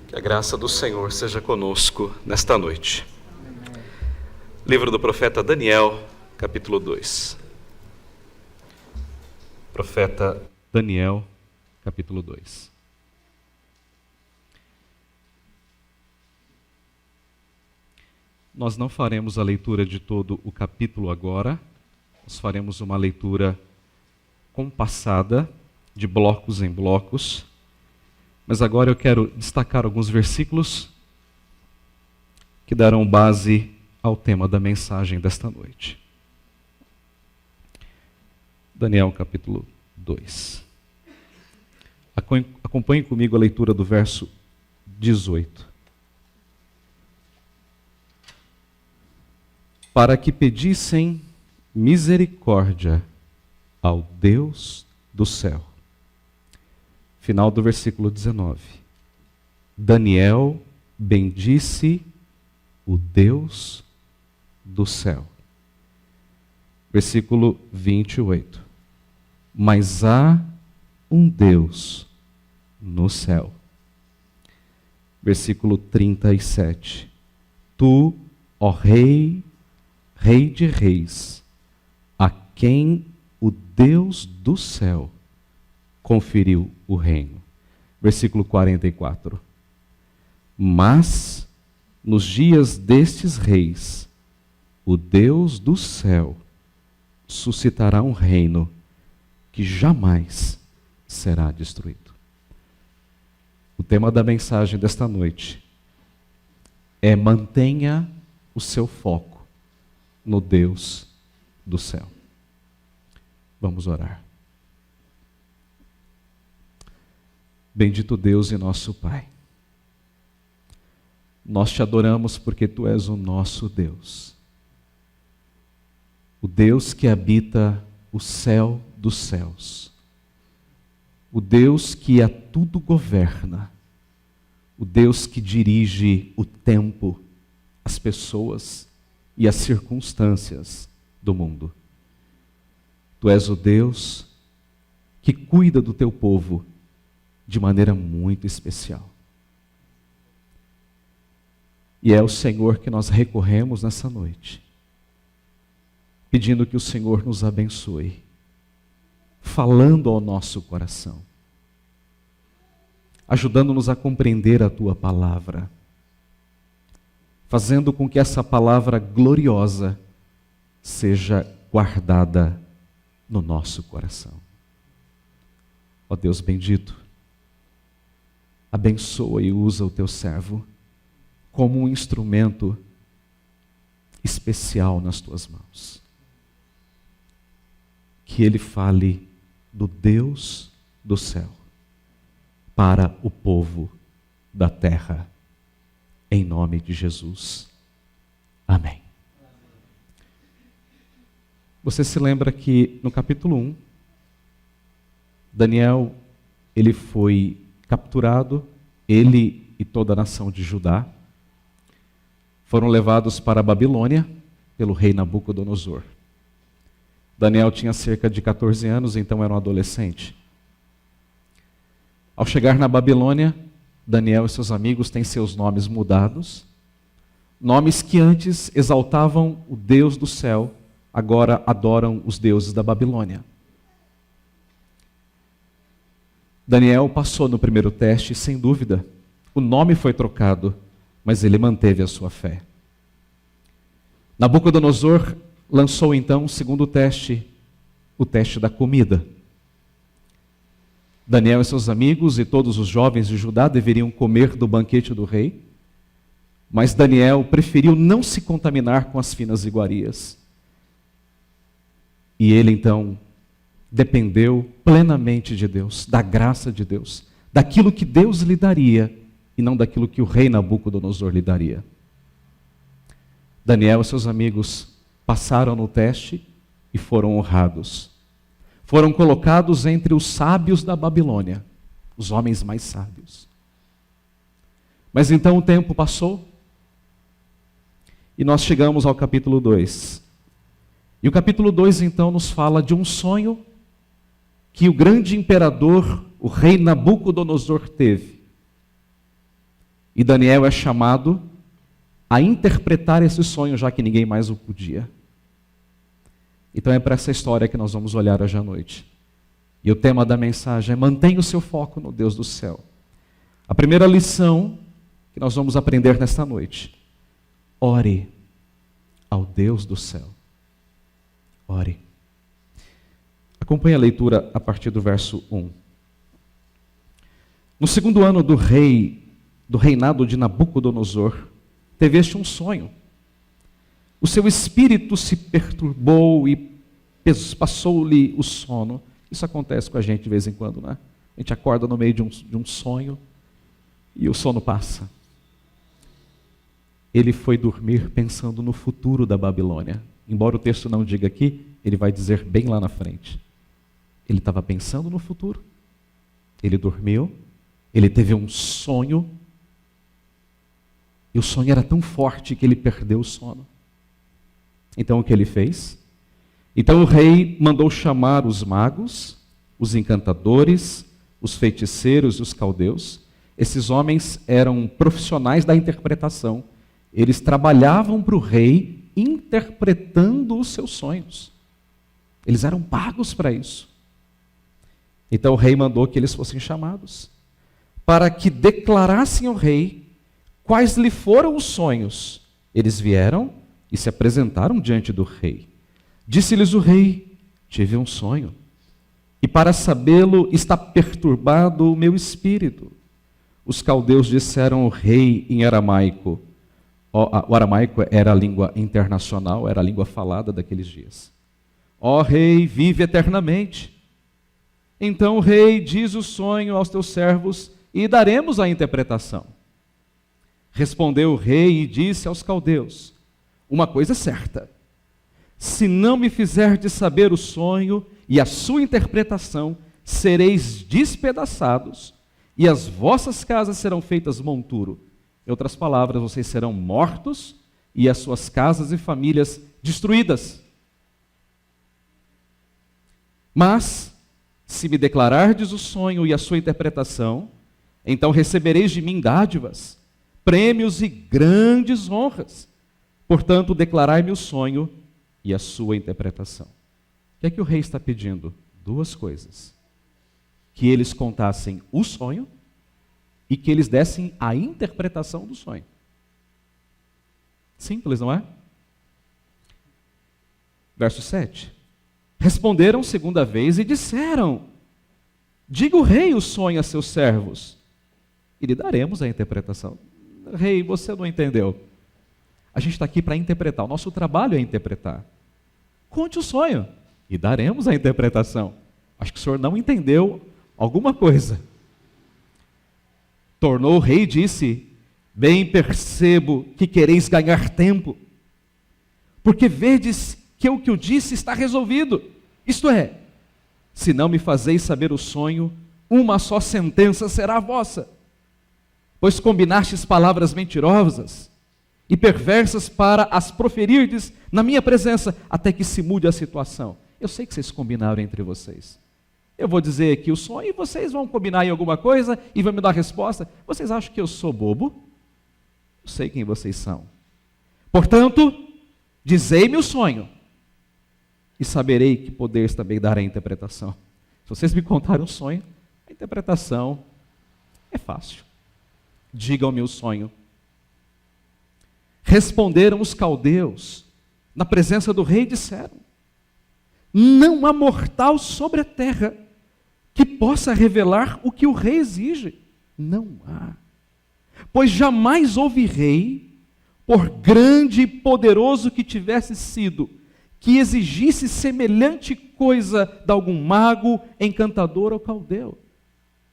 Que a graça do Senhor seja conosco nesta noite. Livro do profeta Daniel, capítulo 2. Profeta Daniel, capítulo 2. Nós não faremos a leitura de todo o capítulo agora. Nós faremos uma leitura compassada, de blocos em blocos. Mas agora eu quero destacar alguns versículos que darão base ao tema da mensagem desta noite. Daniel capítulo 2. Acompanhe comigo a leitura do verso 18. Para que pedissem misericórdia ao Deus do céu. Final do versículo 19. Daniel bendisse o Deus do céu. Versículo 28. Mas há um Deus no céu. Versículo 37. Tu, ó Rei, Rei de reis, a quem o Deus do céu conferiu o reino. Versículo 44. Mas, nos dias destes reis, o Deus do céu suscitará um reino que jamais será destruído. O tema da mensagem desta noite é: mantenha o seu foco no Deus do céu. Vamos orar. Bendito Deus e nosso Pai, nós te adoramos porque Tu és o nosso Deus, o Deus que habita o céu dos céus, o Deus que a tudo governa, o Deus que dirige o tempo, as pessoas e as circunstâncias do mundo. Tu és o Deus que cuida do Teu povo de maneira muito especial. E é o Senhor que nós recorremos nessa noite, pedindo que o Senhor nos abençoe, falando ao nosso coração, ajudando-nos a compreender a Tua palavra, fazendo com que essa palavra gloriosa seja guardada no nosso coração. Ó Deus bendito, abençoa e usa o Teu servo como um instrumento especial nas Tuas mãos. Que ele fale do Deus do céu para o povo da terra, em nome de Jesus. Amém. Você se lembra que no capítulo 1, Daniel, ele foi capturado, ele e toda a nação de Judá foram levados para a Babilônia pelo rei Nabucodonosor. Daniel tinha cerca de 14 anos, então era um adolescente. Ao chegar na Babilônia, Daniel e seus amigos têm seus nomes mudados, nomes que antes exaltavam o Deus do céu, agora adoram os deuses da Babilônia. Daniel passou no primeiro teste, sem dúvida. O nome foi trocado, mas ele manteve a sua fé. Nabucodonosor lançou então o segundo teste, o teste da comida. Daniel e seus amigos e todos os jovens de Judá deveriam comer do banquete do rei, mas Daniel preferiu não se contaminar com as finas iguarias. E ele então dependeu plenamente de Deus, da graça de Deus, daquilo que Deus lhe daria e não daquilo que o rei Nabucodonosor lhe daria. Daniel e seus amigos passaram no teste e foram honrados. Foram colocados entre os sábios da Babilônia, os homens mais sábios. Mas então o tempo passou e nós chegamos ao capítulo 2. E o capítulo 2 então nos fala de um sonho que o grande imperador, o rei Nabucodonosor, teve. E Daniel é chamado a interpretar esse sonho, já que ninguém mais o podia. Então é para essa história que nós vamos olhar hoje à noite. E o tema da mensagem é: mantenha o seu foco no Deus do céu. A primeira lição que nós vamos aprender nesta noite: ore ao Deus do céu. Ore. Acompanhe a leitura a partir do verso 1. No segundo ano do reinado de Nabucodonosor, teve este um sonho. O seu espírito se perturbou e passou-lhe o sono. Isso acontece com a gente de vez em quando, né? A gente acorda no meio de um sonho e o sono passa. Ele foi dormir pensando no futuro da Babilônia. Embora o texto não diga aqui, ele vai dizer bem lá na frente. Ele estava pensando no futuro. Ele dormiu. Ele teve um sonho. E o sonho era tão forte que ele perdeu o sono. Então o que ele fez? Então o rei mandou chamar os magos, os encantadores, os feiticeiros e os caldeus. Esses homens eram profissionais da interpretação. Eles trabalhavam para o rei interpretando os seus sonhos. Eles eram pagos para isso. Então o rei mandou que eles fossem chamados, para que declarassem ao rei quais lhe foram os sonhos. Eles vieram e se apresentaram diante do rei. Disse-lhes o rei: tive um sonho, e para sabê-lo está perturbado o meu espírito. Os caldeus disseram ao rei em aramaico. O aramaico era a língua internacional, era a língua falada daqueles dias. Ó rei, vive eternamente. Então o rei diz o sonho aos teus servos e daremos a interpretação. Respondeu o rei e disse aos caldeus: uma coisa é certa, se não me fizerdes saber o sonho e a sua interpretação, sereis despedaçados e as vossas casas serão feitas monturo. Em outras palavras, vocês serão mortos e as suas casas e famílias destruídas. Mas, se me declarardes o sonho e a sua interpretação, então recebereis de mim dádivas, prêmios e grandes honras. Portanto, declarai-me o sonho e a sua interpretação. O que é que o rei está pedindo? Duas coisas: que eles contassem o sonho e que eles dessem a interpretação do sonho. Simples, não é? Verso 7. Responderam segunda vez e disseram: diga o rei o sonho a seus servos, e lhe daremos a interpretação. Rei, você não entendeu. A gente está aqui para interpretar, o nosso trabalho é interpretar. Conte o sonho e daremos a interpretação. Acho que o senhor não entendeu alguma coisa. Tornou o rei e disse: bem percebo que quereis ganhar tempo, porque vedes que o que eu disse está resolvido. Isto é, se não me fazeis saber o sonho, uma só sentença será vossa. Pois combinastes palavras mentirosas e perversas para as proferirdes na minha presença, até que se mude a situação. Eu sei que vocês combinaram entre vocês. Eu vou dizer aqui o sonho e vocês vão combinar em alguma coisa e vão me dar a resposta. Vocês acham que eu sou bobo? Eu sei quem vocês são. Portanto, dizei-me o sonho e saberei que podeis também dar a interpretação. Se vocês me contarem um sonho, a interpretação é fácil. Digam-me o sonho. Responderam os caldeus, na presença do rei, disseram: não há mortal sobre a terra que possa revelar o que o rei exige. Não há. Pois jamais houve rei, por grande e poderoso que tivesse sido, que exigisse semelhante coisa de algum mago, encantador ou caldeu.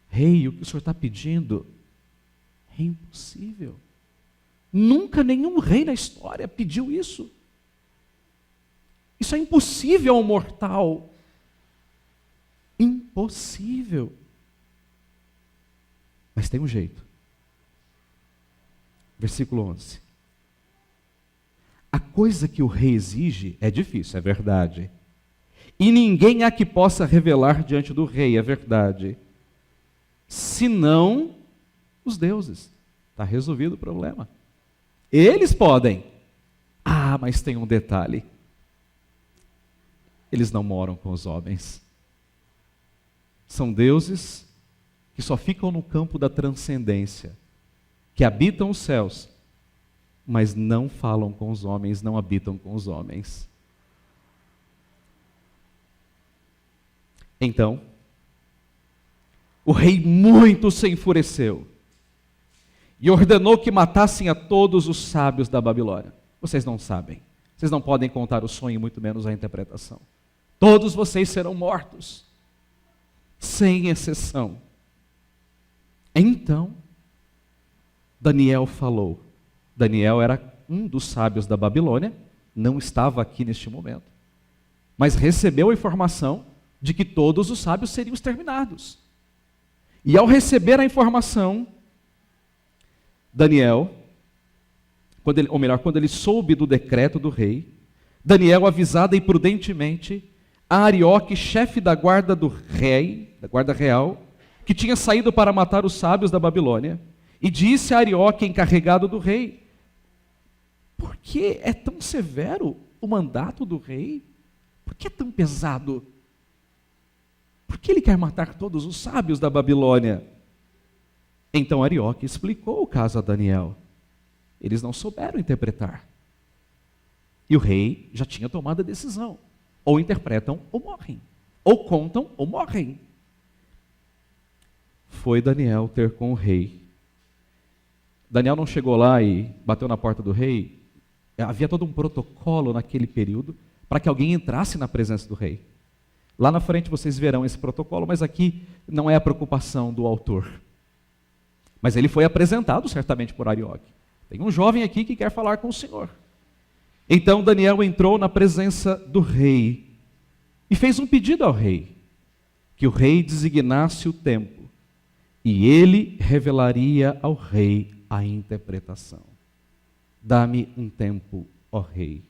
Rei, o que o senhor está pedindo é impossível. Nunca nenhum rei na história pediu isso. Isso é impossível ao mortal. Impossível. Mas tem um jeito. Versículo 11. A coisa que o rei exige é difícil, é verdade. E ninguém há que possa revelar diante do rei, é verdade. Senão os deuses. Está resolvido o problema. Eles podem. Ah, mas tem um detalhe. Eles não moram com os homens. São deuses que só ficam no campo da transcendência, que habitam os céus, mas não falam com os homens, não habitam com os homens. Então, o rei muito se enfureceu e ordenou que matassem a todos os sábios da Babilônia. Vocês não sabem, vocês não podem contar o sonho, muito menos a interpretação. Todos vocês serão mortos, sem exceção. Então, Daniel falou. Daniel era um dos sábios da Babilônia, não estava aqui neste momento, mas recebeu a informação de que todos os sábios seriam exterminados. E ao receber a informação, Daniel, quando ele soube do decreto do rei, Daniel, avisado e prudentemente, a Arioque, chefe da guarda do rei, da guarda real, que tinha saído para matar os sábios da Babilônia, e disse a Arioque, encarregado do rei: por que é tão severo o mandato do rei? Por que é tão pesado? Por que ele quer matar todos os sábios da Babilônia? Então Arioque explicou o caso a Daniel. Eles não souberam interpretar. E o rei já tinha tomado a decisão. Ou interpretam ou morrem. Ou contam ou morrem. Foi Daniel ter com o rei. Daniel não chegou lá e bateu na porta do rei. Havia todo um protocolo naquele período para que alguém entrasse na presença do rei. Lá na frente vocês verão esse protocolo, mas aqui não é a preocupação do autor. Mas ele foi apresentado certamente por Arioque. Tem um jovem aqui que quer falar com o Senhor. Então Daniel entrou na presença do rei e fez um pedido ao rei, que o rei designasse o tempo, e ele revelaria ao rei a interpretação. Dá-me um tempo, ó rei.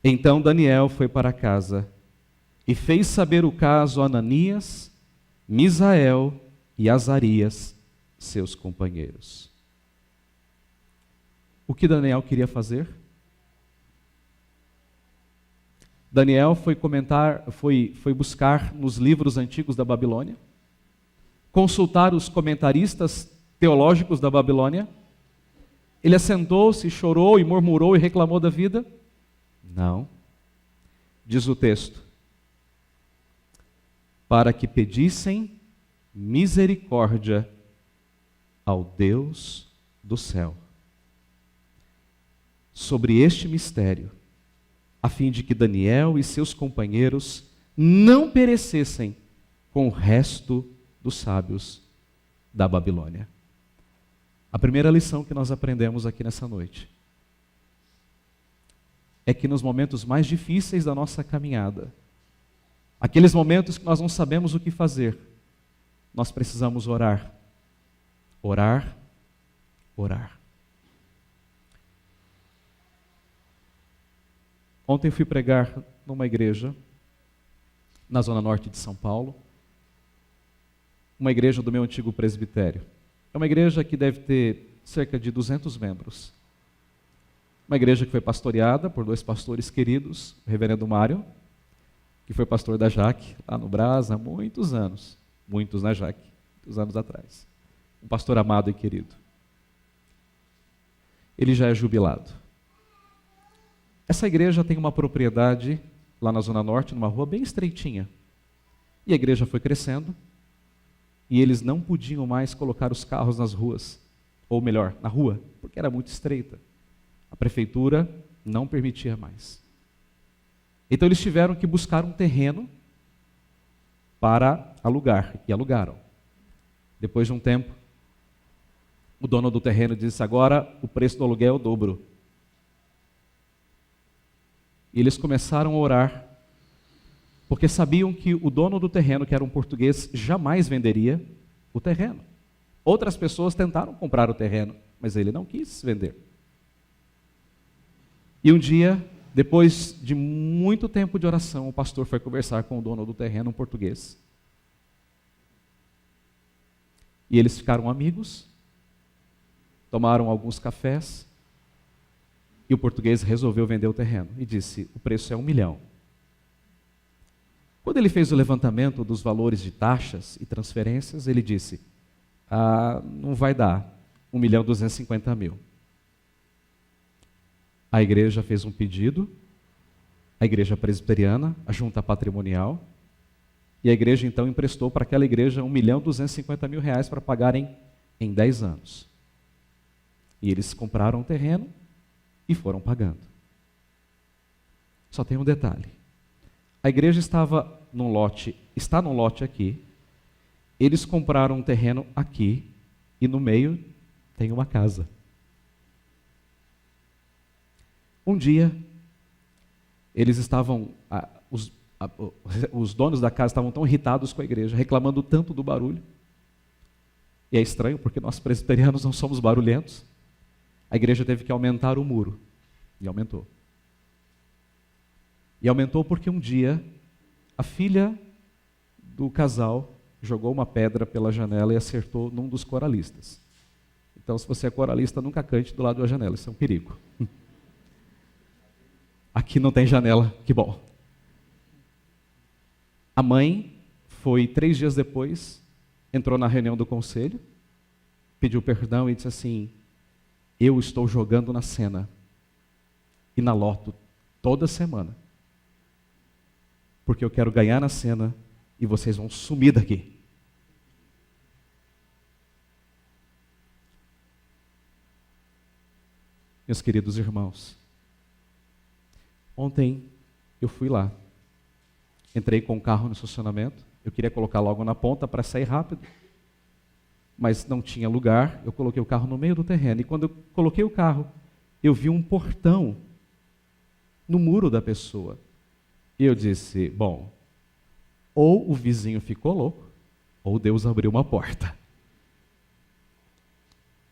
Então Daniel foi para casa e fez saber o caso a Ananias, Misael e Azarias, seus companheiros. O que Daniel queria fazer? Daniel foi buscar nos livros antigos da Babilônia, consultar os comentaristas teológicos da Babilônia. Ele assentou-se, chorou e murmurou e reclamou da vida? Não. Diz o texto: para que pedissem misericórdia ao Deus do céu sobre este mistério, a fim de que Daniel e seus companheiros não perecessem com o resto dos sábios da Babilônia. A primeira lição que nós aprendemos aqui nessa noite é que nos momentos mais difíceis da nossa caminhada, aqueles momentos que nós não sabemos o que fazer, nós precisamos orar. Orar, orar. Ontem fui pregar numa igreja na zona norte de São Paulo, uma igreja do meu antigo presbitério. É uma igreja que deve ter cerca de 200 membros. Uma igreja que foi pastoreada por dois pastores queridos, o reverendo Mário, que foi pastor da Jaque, lá no Brás, há muitos anos. Muitos na Jaque, muitos anos atrás. Um pastor amado e querido. Ele já é jubilado. Essa igreja tem uma propriedade lá na Zona Norte, numa rua bem estreitinha. E a igreja foi crescendo, e eles não podiam mais colocar os carros nas ruas, ou melhor, na rua, porque era muito estreita. A prefeitura não permitia mais. Então eles tiveram que buscar um terreno para alugar, e alugaram. Depois de um tempo, o dono do terreno disse: agora o preço do aluguel é o dobro. E eles começaram a orar, porque sabiam que o dono do terreno, que era um português, jamais venderia o terreno. Outras pessoas tentaram comprar o terreno, mas ele não quis vender. E um dia, depois de muito tempo de oração, o pastor foi conversar com o dono do terreno, um português. E eles ficaram amigos, tomaram alguns cafés e o português resolveu vender o terreno e disse: o preço é 1 milhão. Quando ele fez o levantamento dos valores de taxas e transferências, ele disse: não vai dar 1.250.000. A igreja fez um pedido, a igreja presbiteriana, a junta patrimonial, e a igreja então emprestou para aquela igreja 1.250.000 reais para pagarem em 10 anos. E eles compraram o terreno e foram pagando. Só tem um detalhe. A igreja está num lote aqui, eles compraram um terreno aqui, e no meio tem uma casa. Um dia, eles estavam, os donos da casa estavam tão irritados com a igreja, reclamando tanto do barulho. E é estranho, porque nós presbiterianos não somos barulhentos. A igreja teve que aumentar o muro. E aumentou. E aumentou porque um dia, a filha do casal jogou uma pedra pela janela e acertou num dos coralistas. Então, se você é coralista, nunca cante do lado da janela, isso é um perigo. Aqui não tem janela, que bom. A mãe foi 3 dias depois, entrou na reunião do conselho, pediu perdão e disse assim: eu estou jogando na Sena e na Loto toda semana, porque eu quero ganhar na Sena e vocês vão sumir daqui. Meus queridos irmãos, ontem eu fui lá, entrei com o carro no estacionamento, eu queria colocar logo na ponta para sair rápido, mas não tinha lugar, eu coloquei o carro no meio do terreno, e quando eu coloquei o carro, eu vi um portão no muro da pessoa, e eu disse: bom, ou o vizinho ficou louco, ou Deus abriu uma porta.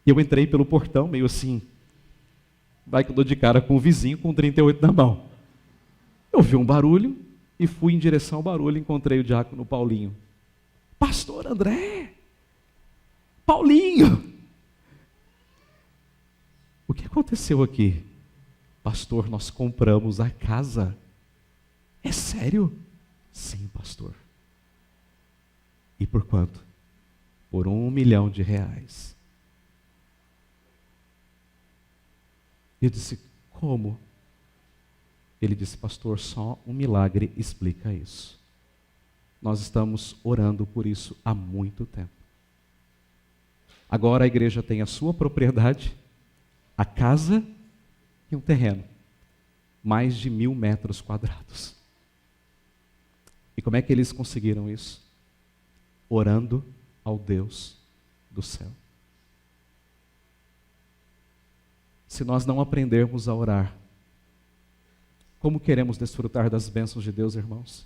E eu entrei pelo portão, meio assim, vai que eu dou de cara com o vizinho com 38 na mão. Eu vi um barulho e fui em direção ao barulho, encontrei o diácono Paulinho. Pastor André! Paulinho! O que aconteceu aqui? Pastor, nós compramos a casa. É sério? Sim, pastor. E por quanto? Por R$1 milhão. Eu disse: como? Ele disse: pastor, só um milagre explica isso. Nós estamos orando por isso há muito tempo. Agora a igreja tem a sua propriedade, a casa e um terreno. Mais de 1.000 metros quadrados. E como é que eles conseguiram isso? Orando ao Deus do céu. Se nós não aprendermos a orar, como queremos desfrutar das bênçãos de Deus, irmãos?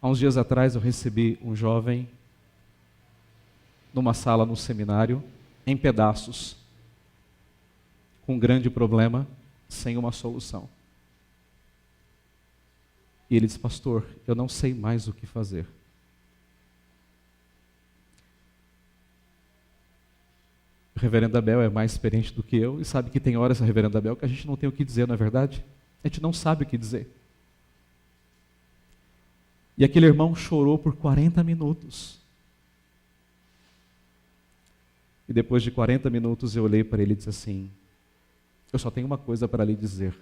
Há uns dias atrás eu recebi um jovem numa sala no seminário, em pedaços, com um grande problema, sem uma solução. E ele disse: pastor, eu não sei mais o que fazer. O reverendo Abel é mais experiente do que eu e sabe que tem horas, reverendo Abel, que a gente não tem o que dizer, não é verdade? A gente não sabe o que dizer. E aquele irmão chorou por 40 minutos. E depois de 40 minutos eu olhei para ele e disse assim: eu só tenho uma coisa para lhe dizer.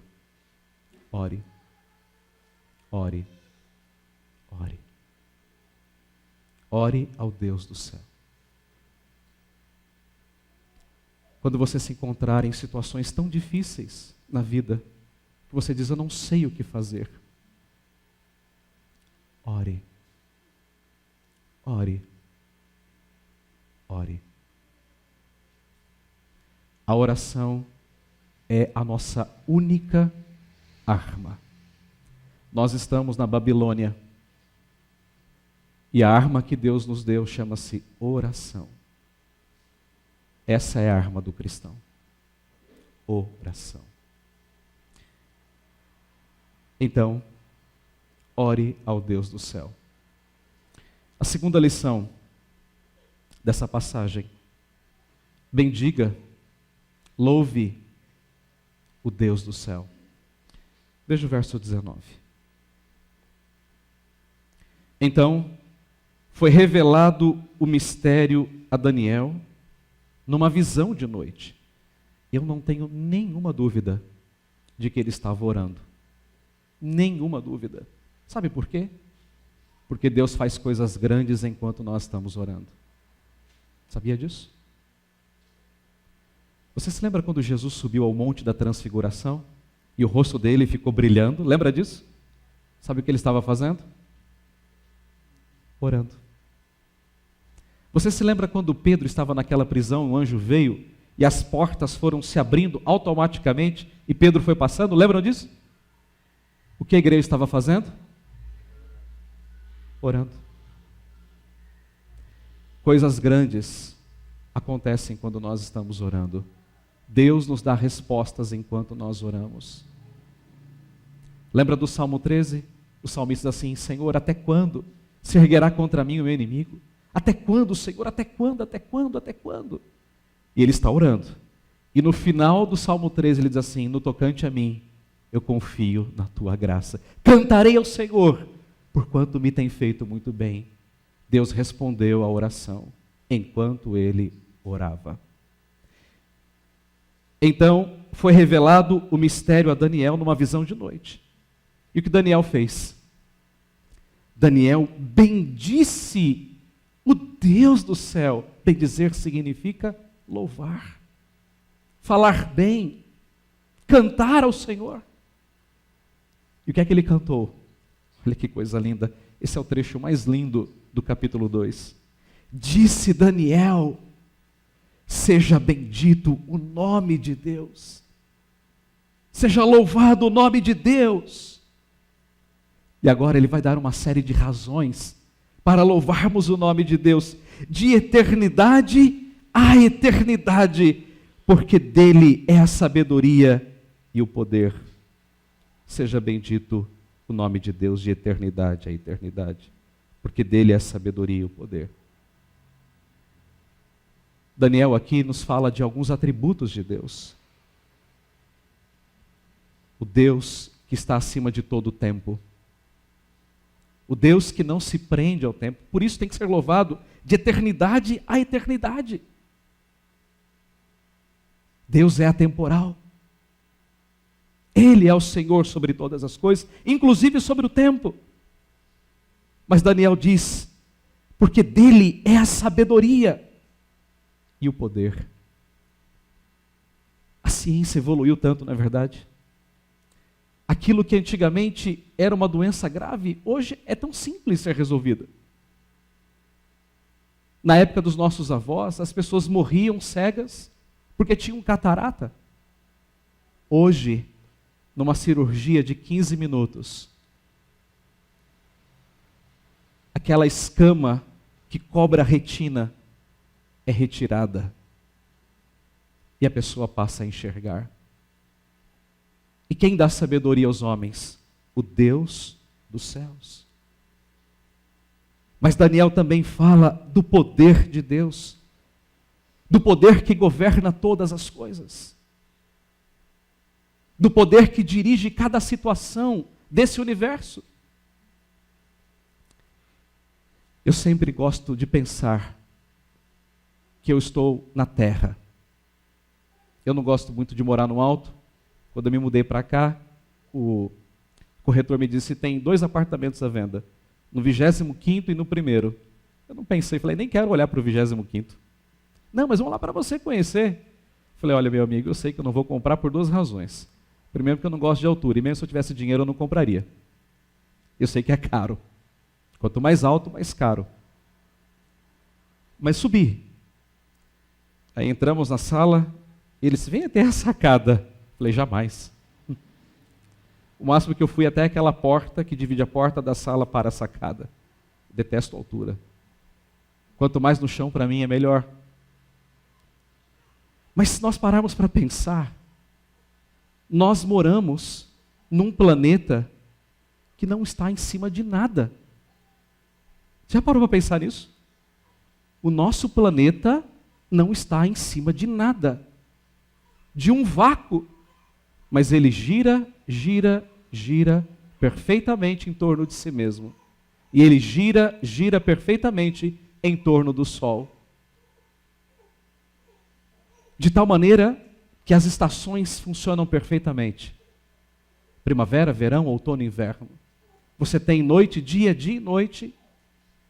Ore. Ore. Ore. Ore ao Deus do céu. Quando você se encontrar em situações tão difíceis na vida, que você diz: eu não sei o que fazer. Ore. Ore. Ore. A oração é a nossa única arma. Nós estamos na Babilônia e a arma que Deus nos deu chama-se oração. Essa é a arma do cristão. Oração. Então, ore ao Deus do céu. A segunda lição dessa passagem. Bendiga, louve o Deus do céu. Veja o verso 19. Então, foi revelado o mistério a Daniel numa visão de noite. Eu não tenho nenhuma dúvida de que ele estava orando. Nenhuma dúvida. Sabe por quê? Porque Deus faz coisas grandes enquanto nós estamos orando. Sabia disso? Você se lembra quando Jesus subiu ao Monte da Transfiguração e o rosto dele ficou brilhando? Lembra disso? Sabe o que ele estava fazendo? Orando. Você se lembra quando Pedro estava naquela prisão, o anjo veio e as portas foram se abrindo automaticamente e Pedro foi passando? Lembram disso? O que a igreja estava fazendo? Orando. Coisas grandes acontecem quando nós estamos orando. Deus nos dá respostas enquanto nós oramos. Lembra do Salmo 13? O salmista diz assim: Senhor, até quando se erguerá contra mim o meu inimigo? Até quando, Senhor? Até quando? Até quando? Até quando? E ele está orando. E no final do Salmo 13 ele diz assim: no tocante a mim, eu confio na tua graça. Cantarei ao Senhor, porquanto me tem feito muito bem. Deus respondeu à oração enquanto ele orava. Então, foi revelado o mistério a Daniel numa visão de noite. E o que Daniel fez? Daniel bendisse o Deus do céu. Bendizer significa louvar, falar bem, cantar ao Senhor. E o que é que ele cantou? Olha que coisa linda. Esse é o trecho mais lindo do capítulo 2. Disse Daniel: seja bendito o nome de Deus. Seja louvado o nome de Deus. E agora ele vai dar uma série de razões para louvarmos o nome de Deus, de eternidade a eternidade, porque dele é a sabedoria e o poder. Seja bendito o nome de Deus de eternidade a eternidade, porque dele é a sabedoria e o poder. Daniel aqui nos fala de alguns atributos de Deus. O Deus que está acima de todo o tempo. O Deus que não se prende ao tempo. Por isso tem que ser louvado de eternidade a eternidade. Deus é atemporal. Ele é o Senhor sobre todas as coisas, inclusive sobre o tempo. Mas Daniel diz: porque dele é a sabedoria e o poder. A ciência evoluiu tanto, não é verdade? Aquilo que antigamente era uma doença grave, hoje é tão simples ser resolvida. Na época dos nossos avós, as pessoas morriam cegas porque tinham catarata. Hoje, numa cirurgia de 15 minutos, aquela escama que cobre a retina é retirada e a pessoa passa a enxergar. E quem dá sabedoria aos homens? O Deus dos céus. Mas Daniel também fala do poder de Deus, do poder que governa todas as coisas, do poder que dirige cada situação desse universo. Eu sempre gosto de pensar que eu estou na terra. Eu não gosto muito de morar no alto. Quando eu me mudei para cá, o corretor me disse: tem 2 apartamentos à venda, no 25º e no 1º. Eu não pensei, falei, nem quero olhar para o 25º. Não, mas vamos lá para você conhecer. Falei, olha, meu amigo, eu sei que eu não vou comprar por 2 razões. Primeiro, porque eu não gosto de altura, e mesmo se eu tivesse dinheiro eu não compraria. Eu sei que é caro. Quanto mais alto, mais caro. Mas subi. Aí entramos na sala, e eles: vem até a sacada. Falei, jamais. O máximo que eu fui até aquela porta que divide a porta da sala para a sacada. Detesto a altura. Quanto mais no chão, para mim, é melhor. Mas se nós pararmos para pensar, nós moramos num planeta que não está em cima de nada. Já parou para pensar nisso? o nosso planeta não está em cima de nada, de um vácuo, mas ele gira, gira, gira perfeitamente em torno de si mesmo. E ele gira, gira perfeitamente em torno do Sol. De tal maneira que as estações funcionam perfeitamente. Primavera, verão, outono e inverno. Você tem noite, dia e noite,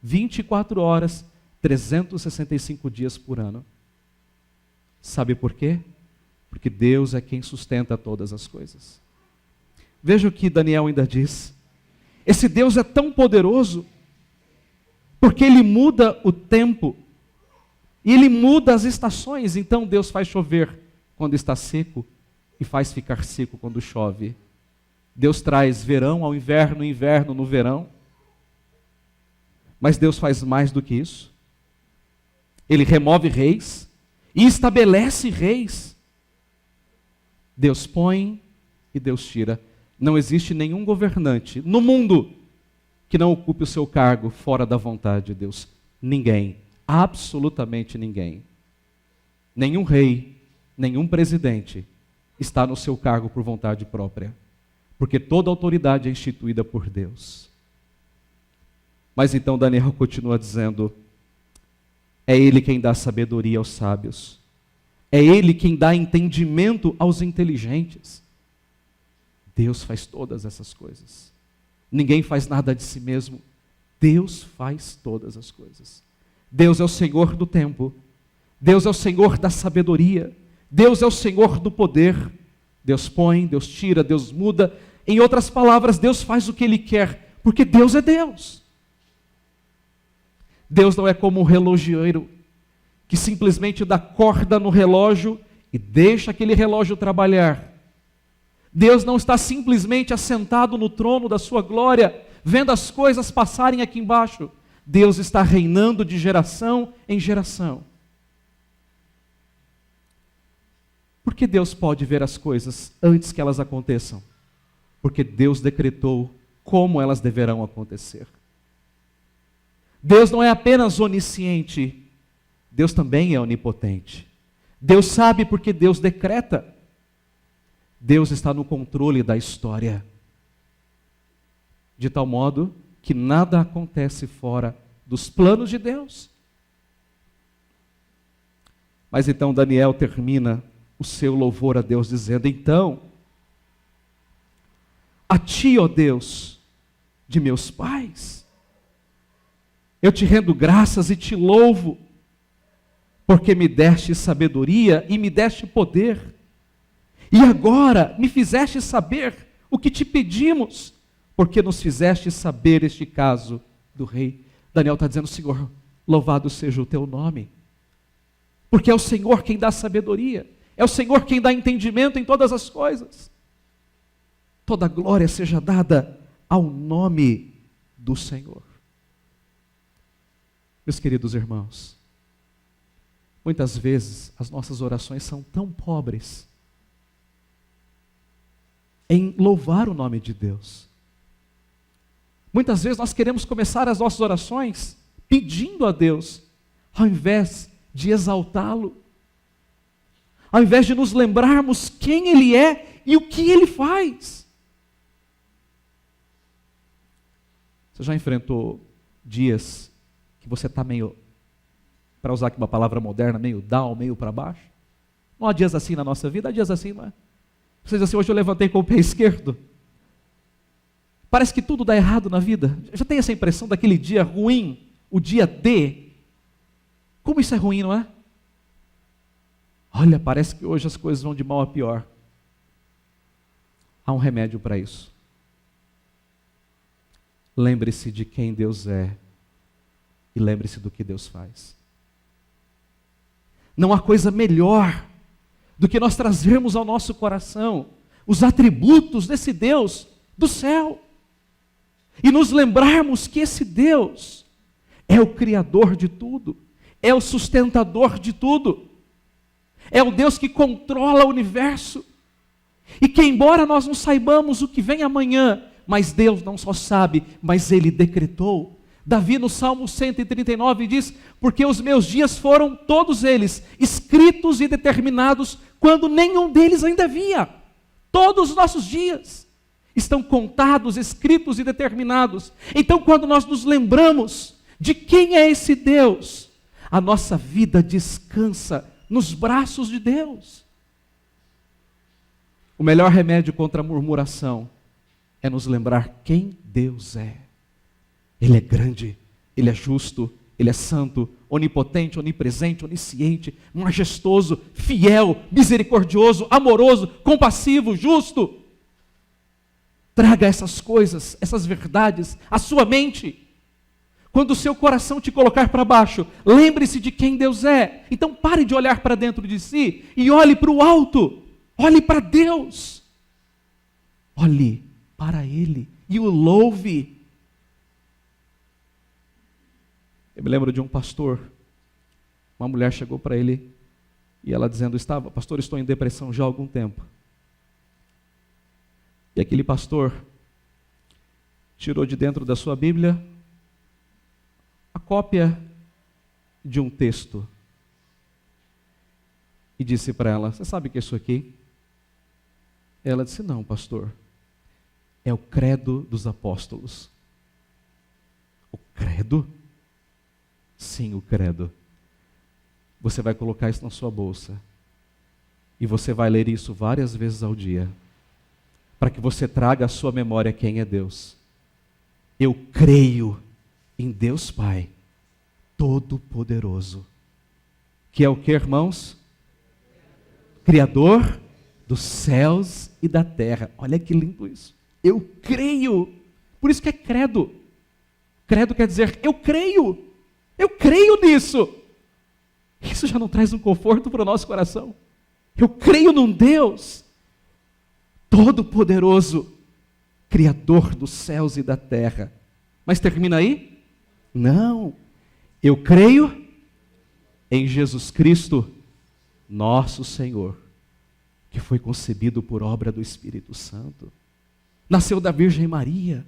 24 horas, 365 dias por ano. Sabe por quê? Porque Deus é quem sustenta todas as coisas. Veja o que Daniel ainda diz. Esse Deus é tão poderoso, porque Ele muda o tempo, e Ele muda as estações. Então Deus faz chover quando está seco, e faz ficar seco quando chove. Deus traz verão ao inverno, inverno no verão. Mas Deus faz mais do que isso. Ele remove reis e estabelece reis. Deus põe e Deus tira. Não existe nenhum governante no mundo que não ocupe o seu cargo fora da vontade de Deus. Ninguém, absolutamente ninguém. Nenhum rei, nenhum presidente está no seu cargo por vontade própria. Porque toda autoridade é instituída por Deus. Mas então Daniel continua dizendo: é Ele quem dá sabedoria aos sábios. É Ele quem dá entendimento aos inteligentes. Deus faz todas essas coisas. Ninguém faz nada de si mesmo. Deus faz todas as coisas. Deus é o Senhor do tempo. Deus é o Senhor da sabedoria. Deus é o Senhor do poder. Deus põe, Deus tira, Deus muda. Em outras palavras, Deus faz o que Ele quer, porque Deus é Deus. Deus não é como um relojoeiro que simplesmente dá corda no relógio e deixa aquele relógio trabalhar. Deus não está simplesmente assentado no trono da sua glória, vendo as coisas passarem aqui embaixo. Deus está reinando de geração em geração. Por que Deus pode ver as coisas antes que elas aconteçam? Porque Deus decretou como elas deverão acontecer. Deus não é apenas onisciente, Deus também é onipotente. Deus sabe porque Deus decreta. Deus está no controle da história. De tal modo que nada acontece fora dos planos de Deus. Mas então Daniel termina o seu louvor a Deus dizendo: então, a Ti, ó Deus, de meus pais, eu te rendo graças e te louvo, porque me deste sabedoria e me deste poder. E agora me fizeste saber o que te pedimos, porque nos fizeste saber este caso do rei. Daniel está dizendo: Senhor, louvado seja o teu nome, porque é o Senhor quem dá sabedoria, é o Senhor quem dá entendimento em todas as coisas. Toda glória seja dada ao nome do Senhor. Meus queridos irmãos, muitas vezes as nossas orações são tão pobres em louvar o nome de Deus. Muitas vezes nós queremos começar as nossas orações pedindo a Deus, ao invés de exaltá-lo, ao invés de nos lembrarmos quem Ele é e o que Ele faz. Você já enfrentou dias que você está meio, para usar aqui uma palavra moderna, meio down, meio para baixo? Não há dias assim na nossa vida, há dias assim, não é? Você diz assim: hoje eu levantei com o pé esquerdo. Parece que tudo dá errado na vida. Já tem essa impressão daquele dia ruim, o dia D? Como isso é ruim, não é? Olha, parece que hoje as coisas vão de mal a pior. Há um remédio para isso. Lembre-se de quem Deus é e lembre-se do que Deus faz. Não há coisa melhor do que nós trazermos ao nosso coração os atributos desse Deus do céu e nos lembrarmos que esse Deus é o Criador de tudo, é o sustentador de tudo, é o Deus que controla o universo, e que embora nós não saibamos o que vem amanhã, mas Deus não só sabe, mas Ele decretou. Davi, no Salmo 139, diz: porque os meus dias foram todos eles escritos e determinados, quando nenhum deles ainda havia. Todos os nossos dias estão contados, escritos e determinados. Então, quando nós nos lembramos de quem é esse Deus, a nossa vida descansa nos braços de Deus. O melhor remédio contra a murmuração é nos lembrar quem Deus é. Ele é grande, Ele é justo, Ele é santo, onipotente, onipresente, onisciente, majestoso, fiel, misericordioso, amoroso, compassivo, justo. Traga essas coisas, essas verdades à sua mente. Quando o seu coração te colocar para baixo, lembre-se de quem Deus é. Então pare de olhar para dentro de si e olhe para o alto. Olhe para Deus. Olhe para Ele e o louve. Eu me lembro de um pastor, uma mulher chegou para ele e ela dizendo: pastor, estou em depressão já há algum tempo. E aquele pastor tirou de dentro da sua Bíblia a cópia de um texto e disse para ela: você sabe o que é isso aqui? Ela disse: não, pastor, é o credo dos apóstolos. O credo? Sim, o credo. Você vai colocar isso na sua bolsa e você vai ler isso várias vezes ao dia, para que você traga à sua memória quem é Deus. Eu creio em Deus Pai Todo-Poderoso, que é o que, irmãos? Criador dos céus e da terra. Olha que lindo isso. Eu creio. Por isso que é credo. Credo quer dizer eu creio. Eu creio nisso. Isso já não traz um conforto para o nosso coração. Eu creio num Deus Todo-Poderoso, Criador dos céus e da terra. Mas termina aí? Não. Eu creio em Jesus Cristo, nosso Senhor, que foi concebido por obra do Espírito Santo. Nasceu da Virgem Maria,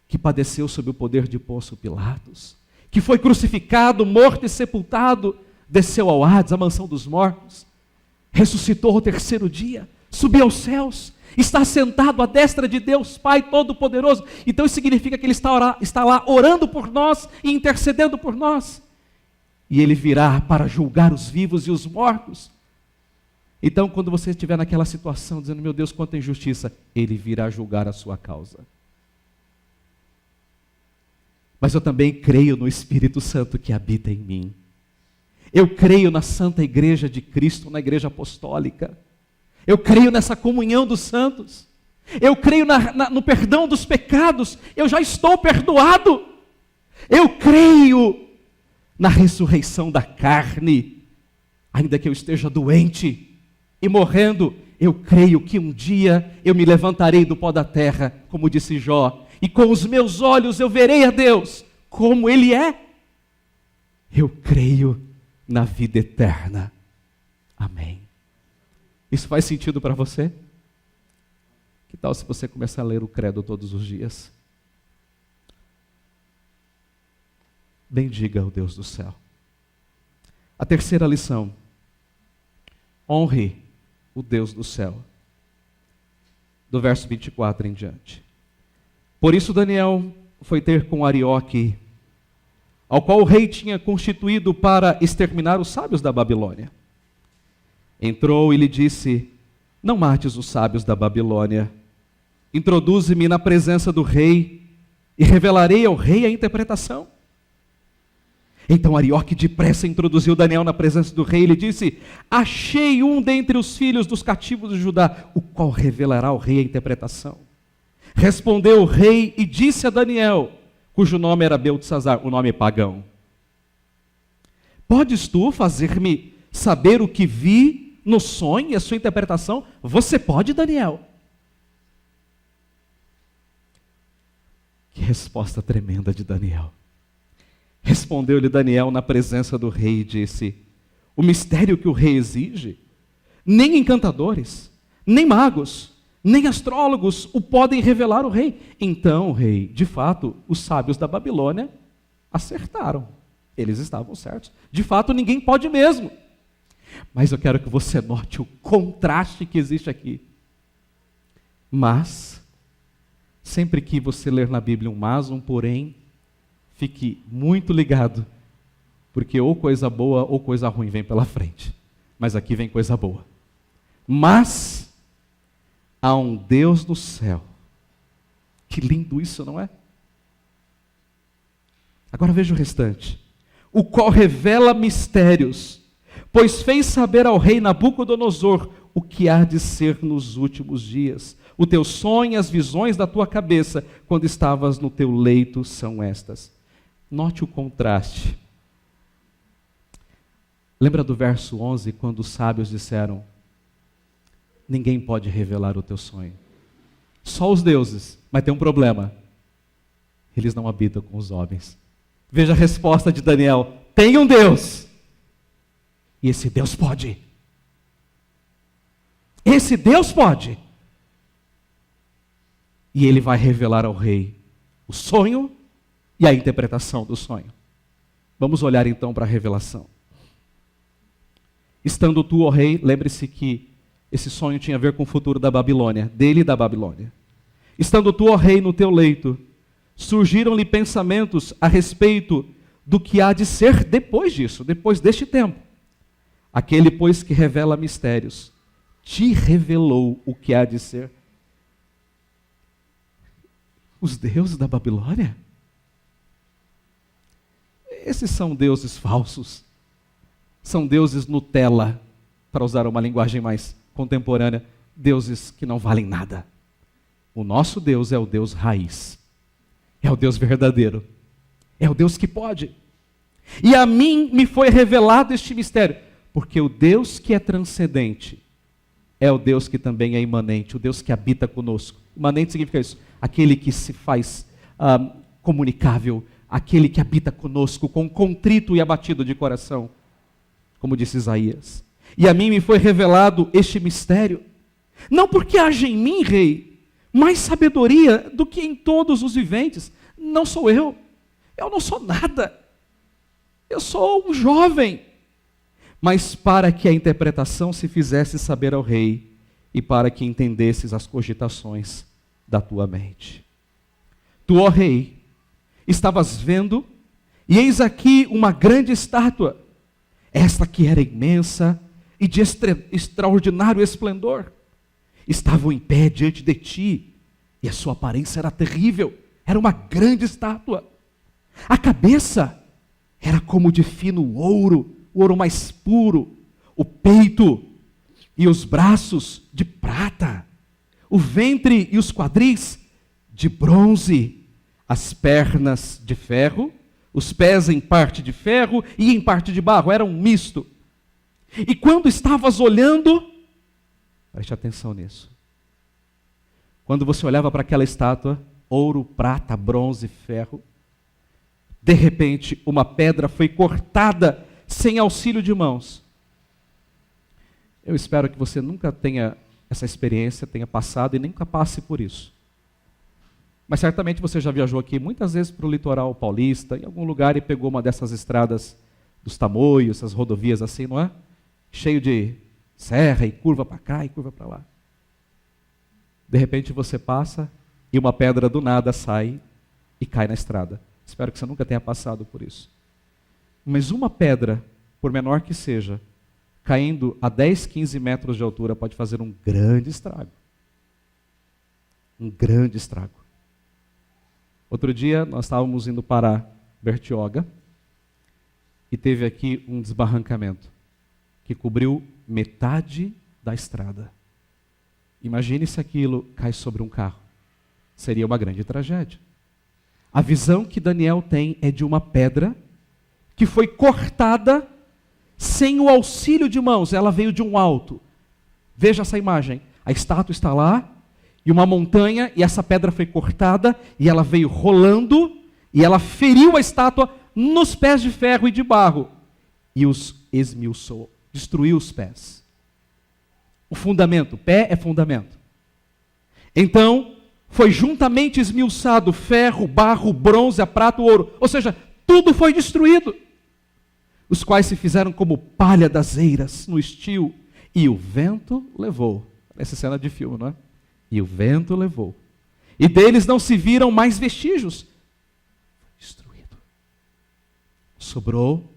que padeceu sob o poder de Pôncio Pilatos, que foi crucificado, morto e sepultado, desceu ao Hades, a mansão dos mortos, ressuscitou ao terceiro dia, subiu aos céus, está sentado à destra de Deus Pai Todo-Poderoso. Então isso significa que Ele está lá orando por nós e intercedendo por nós. E Ele virá para julgar os vivos e os mortos. Então, quando você estiver naquela situação, dizendo: meu Deus, quanta injustiça, Ele virá julgar a sua causa. Mas eu também creio no Espírito Santo que habita em mim. Eu creio na Santa Igreja de Cristo, na Igreja Apostólica. Eu creio nessa comunhão dos santos. Eu creio no perdão dos pecados. Eu já estou perdoado. Eu creio na ressurreição da carne. Ainda que eu esteja doente e morrendo, eu creio que um dia eu me levantarei do pó da terra, como disse Jó, e com os meus olhos eu verei a Deus como Ele é. Eu creio na vida eterna. Amém. Isso faz sentido para você? Que tal se você começar a ler o credo todos os dias? Bendiga o Deus do céu. A terceira lição: honre o Deus do céu. Do verso 24 em diante. Por isso Daniel foi ter com Arioque, ao qual o rei tinha constituído para exterminar os sábios da Babilônia. Entrou e lhe disse: não mates os sábios da Babilônia. Introduze-me na presença do rei e revelarei ao rei a interpretação. Então Arioque depressa introduziu Daniel na presença do rei e lhe disse: achei um dentre os filhos dos cativos de Judá, o qual revelará ao rei a interpretação. Respondeu o rei e disse a Daniel, cujo nome era Beltesazar, o nome pagão: podes tu fazer-me saber o que vi no sonho e a sua interpretação? Você pode, Daniel? Que resposta tremenda de Daniel. Respondeu-lhe Daniel na presença do rei e disse: o mistério que o rei exige, nem encantadores, nem magos, nem astrólogos o podem revelar ao rei. Então, rei, de fato, os sábios da Babilônia acertaram. Eles estavam certos. De fato, ninguém pode mesmo. Mas eu quero que você note o contraste que existe aqui. Mas, sempre que você ler na Bíblia um mas, um porém, fique muito ligado, porque ou coisa boa ou coisa ruim vem pela frente. Mas aqui vem coisa boa. Mas há um Deus no céu. Que lindo isso, não é? Agora veja o restante. O qual revela mistérios, pois fez saber ao rei Nabucodonosor o que há de ser nos últimos dias. O teu sonho e as visões da tua cabeça, quando estavas no teu leito, são estas. Note o contraste. Lembra do verso 11, quando os sábios disseram: ninguém pode revelar o teu sonho. Só os deuses, mas tem um problema. Eles não habitam com os homens. Veja a resposta de Daniel: tem um Deus. E esse Deus pode. Esse Deus pode. E ele vai revelar ao rei o sonho e a interpretação do sonho. Vamos olhar então para a revelação. Estando tu, ó rei, lembre-se que esse sonho tinha a ver com o futuro da Babilônia, dele e da Babilônia. Estando tu, ó rei, no teu leito, surgiram-lhe pensamentos a respeito do que há de ser depois disso, depois deste tempo. Aquele, pois, que revela mistérios, te revelou o que há de ser. Os deuses da Babilônia? Esses são deuses falsos. São deuses Nutella, para usar uma linguagem mais contemporânea, deuses que não valem nada. O nosso Deus é o Deus raiz. É o Deus verdadeiro. É o Deus que pode. E a mim me foi revelado este mistério, porque o Deus que é transcendente é o Deus que também é imanente, o Deus que habita conosco. Imanente significa isso, aquele que se faz comunicável, aquele que habita conosco, com contrito e abatido de coração, como disse Isaías. E a mim me foi revelado este mistério, não porque haja em mim, rei, mais sabedoria do que em todos os viventes. Não sou eu não sou nada, eu sou um jovem. Mas para que a interpretação se fizesse saber ao rei, e para que entendesses as cogitações da tua mente. Tu, ó rei, estavas vendo, e eis aqui uma grande estátua, esta que era imensa e de extraordinário esplendor. Estavam em pé diante de ti, e a sua aparência era terrível, era uma grande estátua. A cabeça era como de fino ouro, o ouro mais puro, o peito e os braços de prata, o ventre e os quadris de bronze, as pernas de ferro, os pés em parte de ferro e em parte de barro, era um misto. E quando estavas olhando, preste atenção nisso, quando você olhava para aquela estátua, ouro, prata, bronze, ferro, de repente uma pedra foi cortada sem auxílio de mãos. Eu espero que você nunca tenha essa experiência, tenha passado e nunca passe por isso. Mas certamente você já viajou aqui muitas vezes para o litoral paulista, em algum lugar, e pegou uma dessas estradas dos Tamoios, essas rodovias assim, não é? Cheio de serra e curva para cá e curva para lá. De repente você passa e uma pedra do nada sai e cai na estrada. Espero que você nunca tenha passado por isso. Mas uma pedra, por menor que seja, caindo a 10, 15 metros de altura, pode fazer um grande estrago. Um grande estrago. Outro dia, nós estávamos indo para Bertioga e teve aqui um desbarrancamento que cobriu metade da estrada. Imagine se aquilo cai sobre um carro. Seria uma grande tragédia. A visão que Daniel tem é de uma pedra que foi cortada sem o auxílio de mãos, ela veio de um alto. Veja essa imagem, a estátua está lá, e uma montanha, e essa pedra foi cortada, e ela veio rolando, e ela feriu a estátua nos pés de ferro e de barro, e os esmiuçou, destruiu os pés. O fundamento, pé é fundamento. Então, foi juntamente esmiuçado ferro, barro, bronze, a prata, o ouro, ou seja, tudo foi destruído, os quais se fizeram como palha das eiras no estio, e o vento levou. Essa cena de filme, não é? E o vento levou. E deles não se viram mais vestígios. Destruído. Sobrou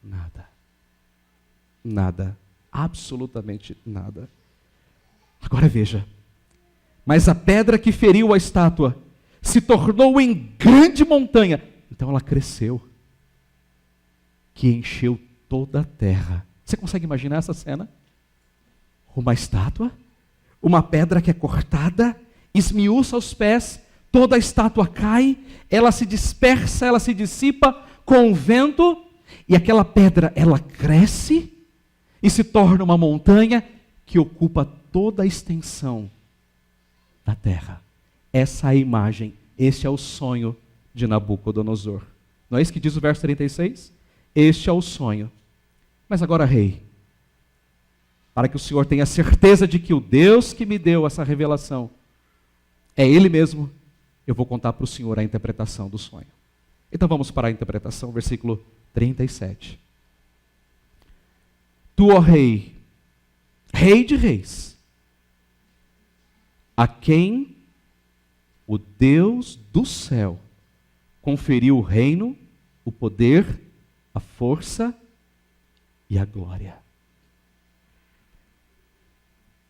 nada. Nada. Absolutamente nada. Agora veja. Mas a pedra que feriu a estátua se tornou em grande montanha. Então ela cresceu, que encheu toda a terra. Você consegue imaginar essa cena? Uma estátua, uma pedra que é cortada, esmiuça os pés, toda a estátua cai, ela se dispersa, ela se dissipa com o vento, e aquela pedra, ela cresce e se torna uma montanha que ocupa toda a extensão da terra. Essa é a imagem, este é o sonho de Nabucodonosor. Não é isso que diz o verso 36? Este é o sonho. Mas agora, rei, para que o Senhor tenha certeza de que o Deus que me deu essa revelação é Ele mesmo, eu vou contar para o Senhor a interpretação do sonho. Então vamos para a interpretação, versículo 37. Tu, ó rei, rei de reis, a quem o Deus do céu conferiu o reino, o poder, a força e a glória.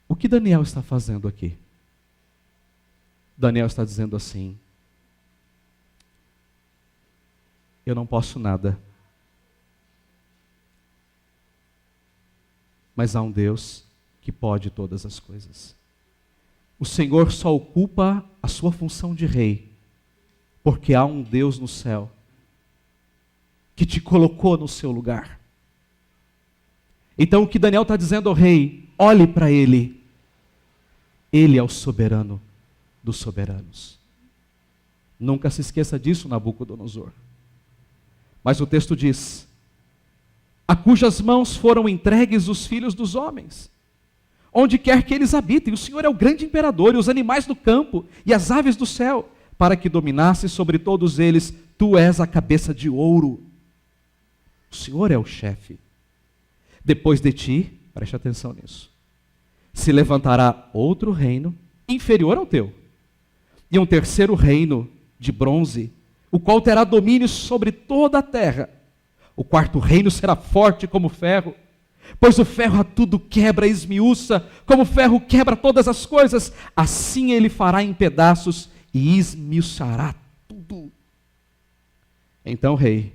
O que Daniel está fazendo aqui? Daniel está dizendo assim: eu não posso nada, mas há um Deus que pode todas as coisas. O Senhor só ocupa a sua função de rei, porque há um Deus no céu que te colocou no seu lugar. Então o que Daniel está dizendo ao rei, olhe para ele. Ele é o soberano dos soberanos. Nunca se esqueça disso, Nabucodonosor. Mas o texto diz: a cujas mãos foram entregues os filhos dos homens, onde quer que eles habitem. O Senhor é o grande imperador, e os animais do campo, e as aves do céu, para que dominasse sobre todos eles. Tu és a cabeça de ouro. O Senhor é o chefe. Depois de ti, preste atenção nisso, se levantará outro reino, inferior ao teu, e um terceiro reino de bronze, o qual terá domínio sobre toda a terra. O quarto reino será forte como ferro, pois o ferro a tudo quebra e esmiuça, como o ferro quebra todas as coisas, assim ele fará em pedaços e esmiuçará tudo. Então, rei,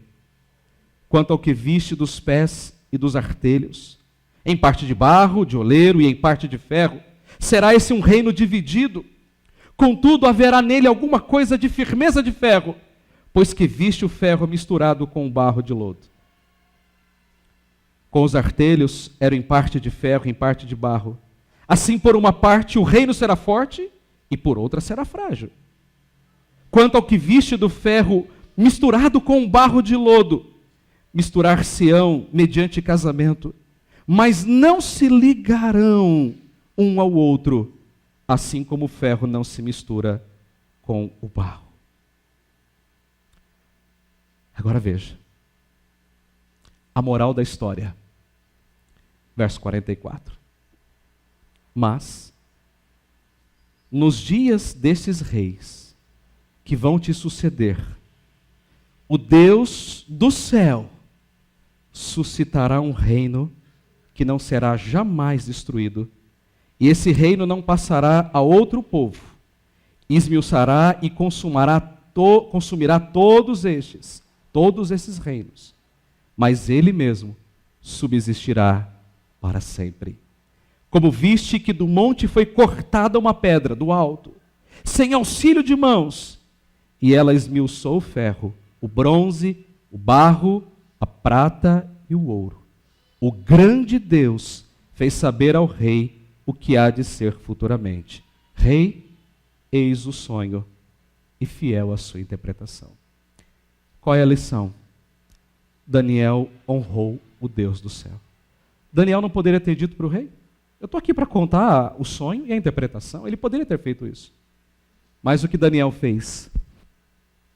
quanto ao que viste dos pés e dos artelhos, em parte de barro, de oleiro e em parte de ferro, será esse um reino dividido. Contudo, haverá nele alguma coisa de firmeza de ferro, pois que viste o ferro misturado com o barro de lodo. Com os artelhos eram em parte de ferro, em parte de barro. Assim, por uma parte, o reino será forte, e por outra será frágil. Quanto ao que viste do ferro misturado com o barro de lodo, misturar-se-ão mediante casamento, mas não se ligarão um ao outro, assim como o ferro não se mistura com o barro. Agora veja, a moral da história, verso 44. Mas, nos dias desses reis que vão te suceder, o Deus do céu suscitará um reino que não será jamais destruído, e esse reino não passará a outro povo, esmiuçará e consumirá todos esses reinos, mas ele mesmo subsistirá para sempre. Como viste que do monte foi cortada uma pedra do alto, sem auxílio de mãos, e ela esmiuçou o ferro, o bronze, o barro, a prata e o ouro. O grande Deus fez saber ao rei o que há de ser futuramente. Rei, eis o sonho, e fiel à sua interpretação. Qual é a lição? Daniel honrou o Deus do céu. Daniel não poderia ter dito para o rei: eu estou aqui para contar o sonho e a interpretação. Ele poderia ter feito isso. Mas o que Daniel fez?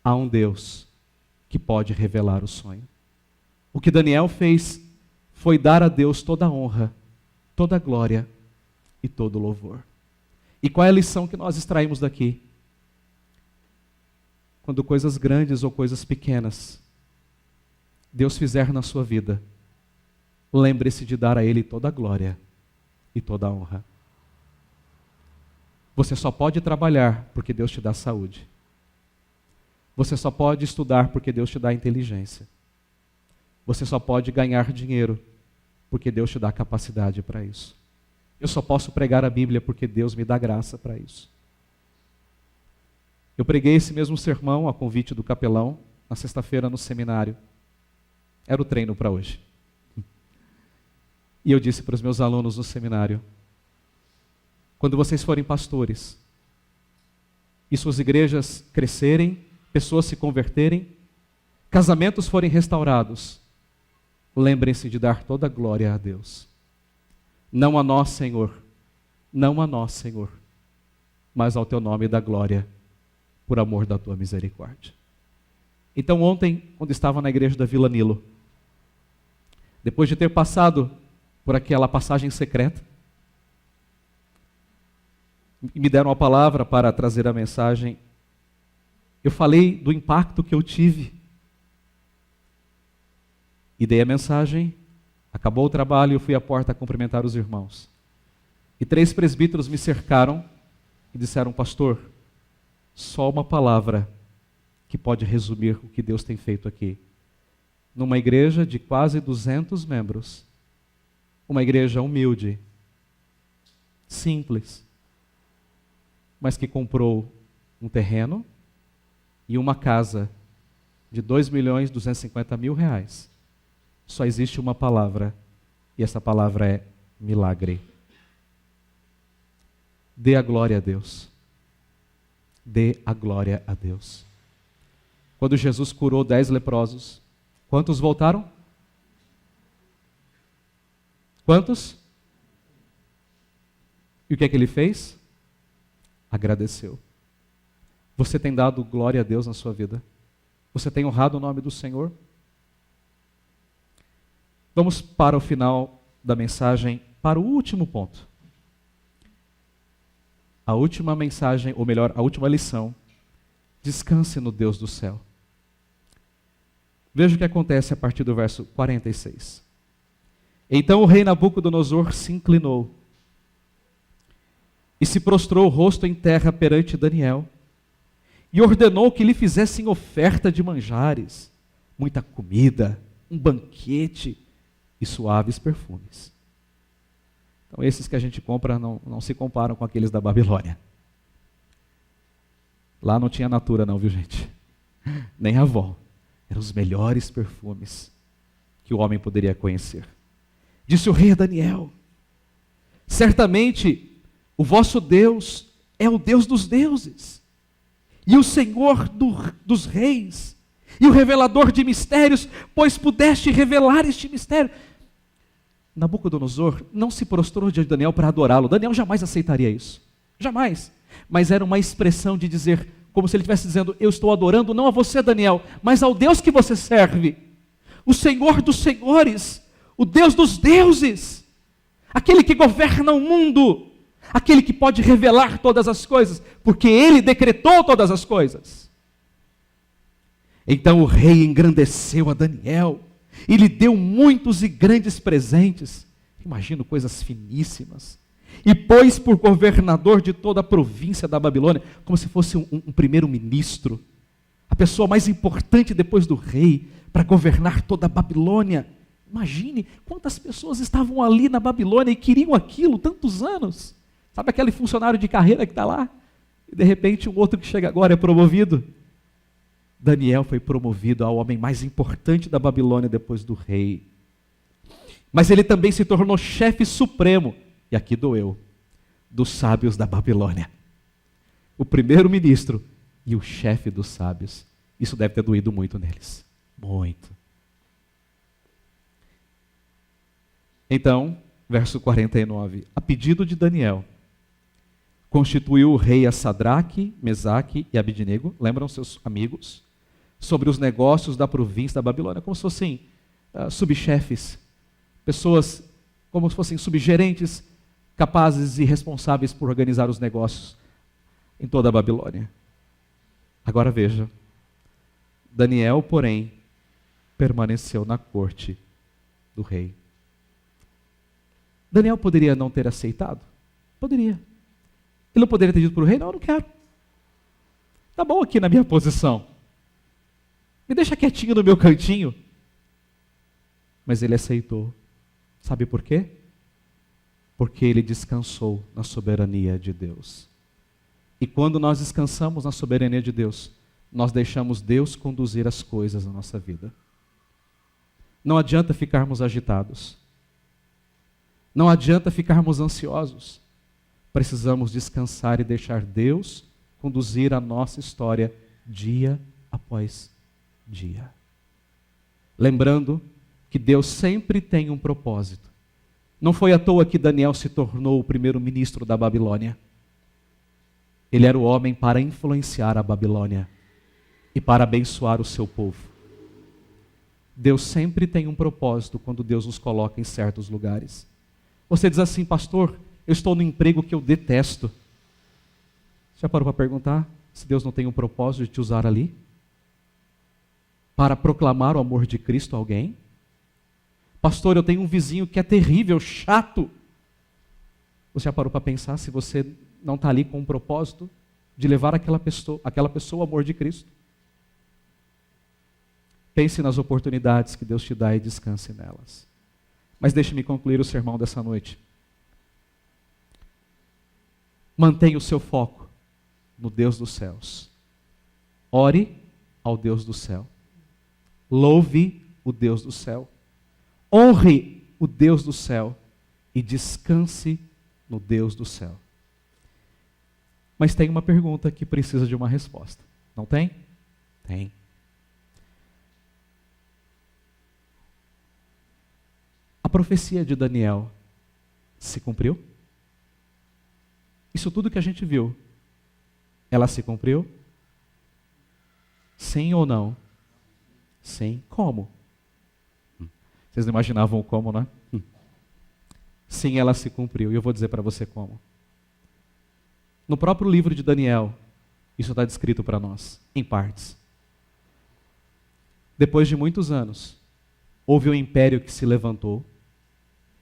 Há um Deus que pode revelar o sonho. O que Daniel fez foi dar a Deus toda a honra, toda a glória e todo o louvor. E qual é a lição que nós extraímos daqui? Quando coisas grandes ou coisas pequenas Deus fizer na sua vida, lembre-se de dar a Ele toda a glória e toda a honra. Você só pode trabalhar porque Deus te dá saúde. Você só pode estudar porque Deus te dá inteligência. Você só pode ganhar dinheiro porque Deus te dá capacidade para isso. Eu só posso pregar a Bíblia porque Deus me dá graça para isso. Eu preguei esse mesmo sermão a convite do capelão na sexta-feira no seminário. Era o treino para hoje. E eu disse para os meus alunos no seminário: quando vocês forem pastores e suas igrejas crescerem, pessoas se converterem, casamentos forem restaurados, lembrem-se de dar toda a glória a Deus. Não a nós, Senhor, não a nós, Senhor, mas ao teu nome da glória, por amor da tua misericórdia. Então ontem, quando estava na igreja da Vila Nilo, depois de ter passado por aquela passagem secreta, me deram a palavra para trazer a mensagem, eu falei do impacto que eu tive. E dei a mensagem, acabou o trabalho, eu fui à porta cumprimentar os irmãos. E 3 presbíteros me cercaram e disseram: pastor, só uma palavra que pode resumir o que Deus tem feito aqui. Numa igreja de quase 200 membros, uma igreja humilde, simples, mas que comprou um terreno e uma casa de R$2.250.000. Só existe uma palavra, e essa palavra é milagre. Dê a glória a Deus. Dê a glória a Deus. Quando Jesus curou 10 leprosos, quantos voltaram? Quantos? E o que é que ele fez? Agradeceu. Você tem dado glória a Deus na sua vida? Você tem honrado o nome do Senhor? Vamos para o final da mensagem, para o último ponto. A última mensagem, ou melhor, a última lição. Descanse no Deus do céu. Veja o que acontece a partir do verso 46. Então o rei Nabucodonosor se inclinou e se prostrou o rosto em terra perante Daniel e ordenou que lhe fizessem oferta de manjares, muita comida, um banquete e suaves perfumes. Então esses que a gente compra não se comparam com aqueles da Babilônia. Lá não tinha Natura não, viu gente? Nem Avon. Eram os melhores perfumes que o homem poderia conhecer. Disse o rei a Daniel: certamente o vosso Deus é o Deus dos deuses, e o Senhor dos reis, e o revelador de mistérios, pois pudeste revelar este mistério. Nabucodonosor não se prostrou diante de Daniel para adorá-lo. Daniel jamais aceitaria isso. Jamais. Mas era uma expressão de dizer, como se ele estivesse dizendo: eu estou adorando não a você, Daniel, mas ao Deus que você serve. O Senhor dos senhores, o Deus dos deuses, aquele que governa o mundo, aquele que pode revelar todas as coisas, porque ele decretou todas as coisas. Então o rei engrandeceu a Daniel e lhe deu muitos e grandes presentes, imagino coisas finíssimas, e pôs por governador de toda a província da Babilônia, como se fosse um primeiro-ministro, a pessoa mais importante depois do rei, para governar toda a Babilônia. Imagine quantas pessoas estavam ali na Babilônia e queriam aquilo tantos anos. Sabe aquele funcionário de carreira que está lá? E de repente um outro que chega agora é promovido. Daniel foi promovido ao homem mais importante da Babilônia depois do rei. Mas ele também se tornou chefe supremo, e aqui doeu, dos sábios da Babilônia. O primeiro-ministro e o chefe dos sábios. Isso deve ter doído muito neles. Muito. Então, verso 49. A pedido de Daniel, constituiu o rei a Sadraque, Mesaque e Abidnego, lembram seus amigos, sobre os negócios da província da Babilônia, como se fossem subchefes, pessoas como se fossem subgerentes, capazes e responsáveis por organizar os negócios em toda a Babilônia. Agora veja, Daniel, porém, permaneceu na corte do rei. Daniel poderia não ter aceitado? Poderia. Ele não poderia ter dito para o rei, não, eu não quero. Tá bom aqui na minha posição. Me deixa quietinho no meu cantinho. Mas ele aceitou. Sabe por quê? Porque ele descansou na soberania de Deus. E quando nós descansamos na soberania de Deus, nós deixamos Deus conduzir as coisas na nossa vida. Não adianta ficarmos agitados. Não adianta ficarmos ansiosos. Precisamos descansar e deixar Deus conduzir a nossa história dia após dia. Lembrando que Deus sempre tem um propósito. Não foi à toa que Daniel se tornou o primeiro-ministro da Babilônia. Ele era o homem para influenciar a Babilônia e para abençoar o seu povo. Deus sempre tem um propósito quando Deus nos coloca em certos lugares. Você diz assim, pastor, eu estou no emprego que eu detesto. Já parou para perguntar se Deus não tem um propósito de te usar ali? Para proclamar o amor de Cristo a alguém? Pastor, eu tenho um vizinho que é terrível, chato. Você já parou para pensar se você não está ali com um propósito de levar aquela pessoa ao amor de Cristo? Pense nas oportunidades que Deus te dá e descanse nelas. Mas deixe-me concluir o sermão dessa noite. Mantenha o seu foco no Deus dos céus. Ore ao Deus do céu. Louve o Deus do céu. Honre o Deus do céu e descanse no Deus do céu. Mas tem uma pergunta que precisa de uma resposta. Não tem? Tem. A profecia de Daniel se cumpriu? Isso tudo que a gente viu, ela se cumpriu? Sim ou não? Sim. Como? Vocês não imaginavam o como, né? Sim, ela se cumpriu. E eu vou dizer para você como. No próprio livro de Daniel, isso está descrito para nós, em partes. Depois de muitos anos, houve um império que se levantou.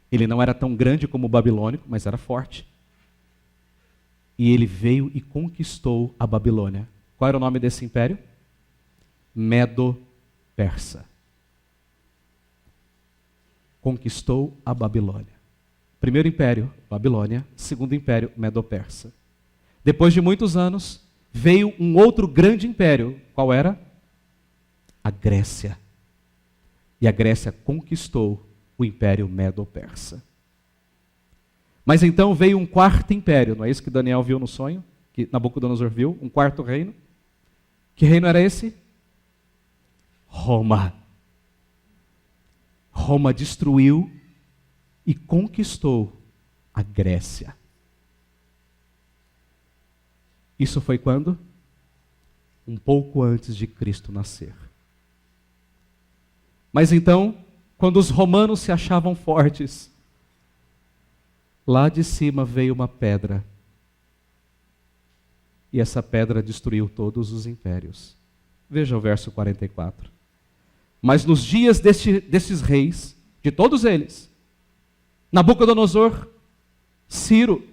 Ele não era tão grande como o babilônico, mas era forte. E ele veio e conquistou a Babilônia. Qual era o nome desse império? Medo-Persa. Conquistou a Babilônia. Primeiro império, Babilônia. Segundo império, Medo-Persa. Depois de muitos anos, veio um outro grande império. Qual era? A Grécia. E a Grécia conquistou o império Medo-Persa. Mas então veio um quarto império. Não é isso que Daniel viu no sonho? Que Nabucodonosor viu? Um quarto reino. Que reino era esse? Roma. Roma destruiu e conquistou a Grécia. Isso foi quando? Um pouco antes de Cristo nascer. Mas então, quando os romanos se achavam fortes, lá de cima veio uma pedra. E essa pedra destruiu todos os impérios. Veja o verso 44. Mas nos dias desses reis, de todos eles, Nabucodonosor, Ciro,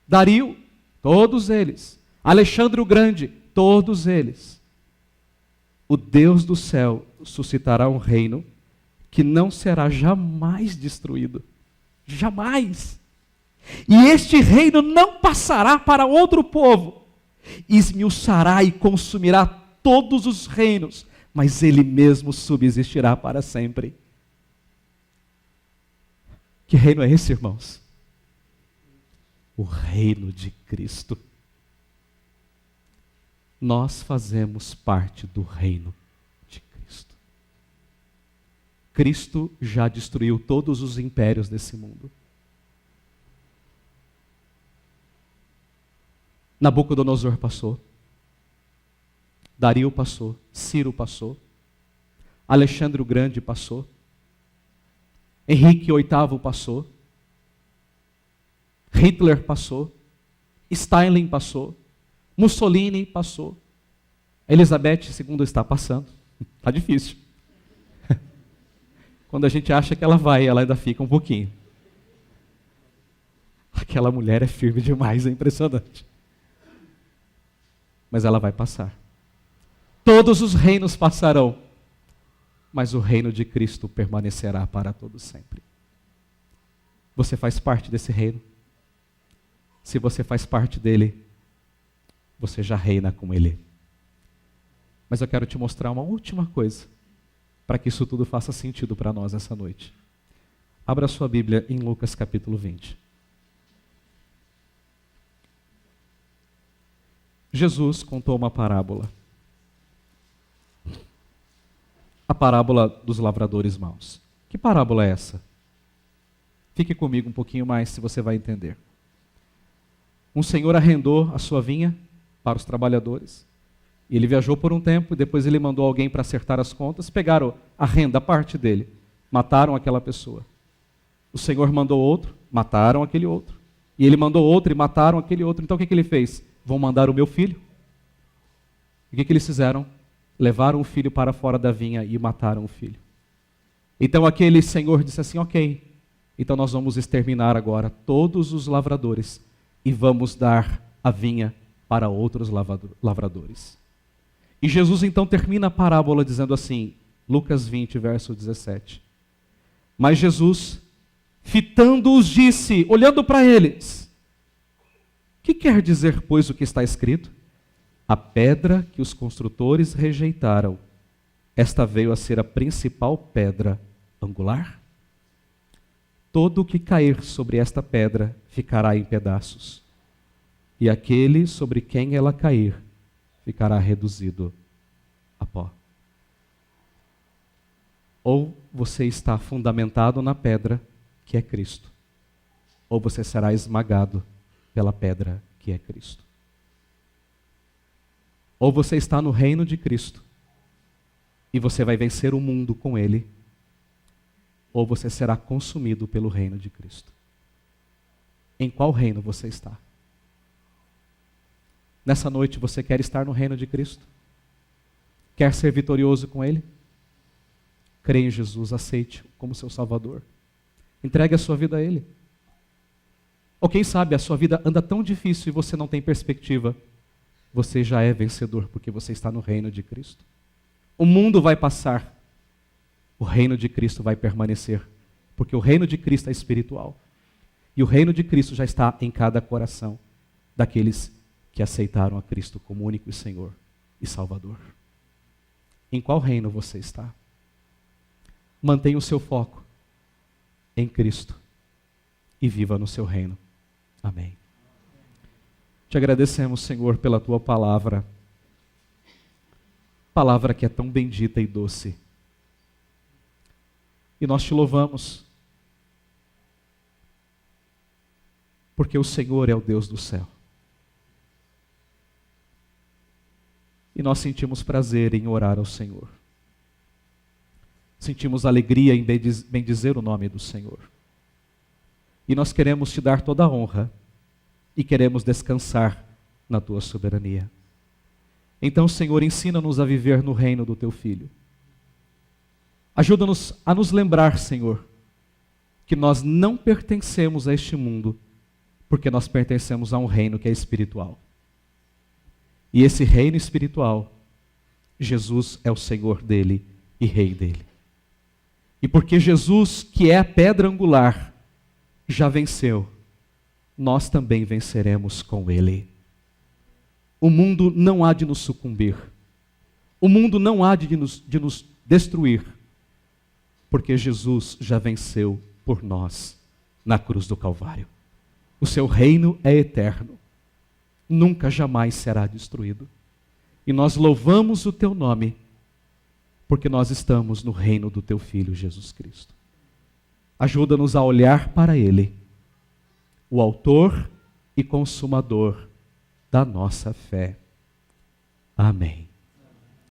Dario, todos eles, Alexandre o Grande, todos eles, o Deus do céu suscitará um reino que não será jamais destruído. Jamais. E este reino não passará para outro povo. Esmiuçará e consumirá todos os reinos, mas ele mesmo subsistirá para sempre. Que reino é esse, irmãos? O reino de Cristo. Nós fazemos parte do reino de Cristo. Cristo já destruiu todos os impérios desse mundo. Nabucodonosor passou. Dario passou, Ciro passou, Alexandre o Grande passou, Henrique VIII passou, Hitler passou, Stalin passou, Mussolini passou, Elizabeth II está passando. Está difícil. Quando a gente acha que ela vai, ela ainda fica um pouquinho. Aquela mulher é firme demais, é impressionante. Mas ela vai passar. Todos os reinos passarão, mas o reino de Cristo permanecerá para todo sempre. Você faz parte desse reino. Se você faz parte dele, você já reina com ele. Mas eu quero te mostrar uma última coisa, para que isso tudo faça sentido para nós essa noite. Abra sua Bíblia em Lucas capítulo 20. Jesus contou uma parábola. A parábola dos lavradores maus. Que parábola é essa? Fique comigo um pouquinho mais, se você vai entender. Um senhor arrendou a sua vinha para os trabalhadores. E ele viajou por um tempo, e depois ele mandou alguém para acertar as contas, pegaram a renda, a parte dele, mataram aquela pessoa. O senhor mandou outro, mataram aquele outro. E ele mandou outro e mataram aquele outro. Então o que ele fez? Vão mandar o meu filho. E o que eles fizeram? Levaram o filho para fora da vinha e mataram o filho. Então aquele senhor disse assim, ok, então nós vamos exterminar agora todos os lavradores e vamos dar a vinha para outros lavradores. E Jesus então termina a parábola dizendo assim, Lucas 20, verso 17. Mas Jesus, fitando-os, disse, olhando para eles, que quer dizer, pois, o que está escrito? A pedra que os construtores rejeitaram, esta veio a ser a principal pedra angular. Todo o que cair sobre esta pedra ficará em pedaços, e aquele sobre quem ela cair ficará reduzido a pó. Ou você está fundamentado na pedra, que é Cristo, ou você será esmagado pela pedra que é Cristo. Ou você está no reino de Cristo, e você vai vencer o mundo com Ele, ou você será consumido pelo reino de Cristo. Em qual reino você está? Nessa noite você quer estar no reino de Cristo? Quer ser vitorioso com Ele? Creia em Jesus, aceite-o como seu Salvador. Entregue a sua vida a Ele. Ou quem sabe a sua vida anda tão difícil e você não tem perspectiva. Você já é vencedor porque você está no reino de Cristo. O mundo vai passar, o reino de Cristo vai permanecer, porque o reino de Cristo é espiritual. E o reino de Cristo já está em cada coração daqueles que aceitaram a Cristo como único Senhor e Salvador. Em qual reino você está? Mantenha o seu foco em Cristo e viva no seu reino. Amém. Te agradecemos, Senhor, pela tua palavra. Palavra que é tão bendita e doce. E nós te louvamos, porque o Senhor é o Deus do céu. E nós sentimos prazer em orar ao Senhor. Sentimos alegria em bendizer o nome do Senhor. E nós queremos te dar toda a honra e queremos descansar na tua soberania. Então, Senhor, ensina-nos a viver no reino do teu Filho. Ajuda-nos a nos lembrar, Senhor, que nós não pertencemos a este mundo, porque nós pertencemos a um reino que é espiritual. E esse reino espiritual, Jesus é o Senhor dele e Rei dele. E porque Jesus, que é a pedra angular, já venceu, nós também venceremos com Ele. O mundo não há de nos sucumbir. O mundo não há de nos destruir, porque Jesus já venceu por nós na cruz do Calvário. O seu reino é eterno. Nunca jamais será destruído. E nós louvamos o teu nome, porque nós estamos no reino do teu Filho Jesus Cristo. Ajuda-nos a olhar para Ele, o autor e consumador da nossa fé. Amém.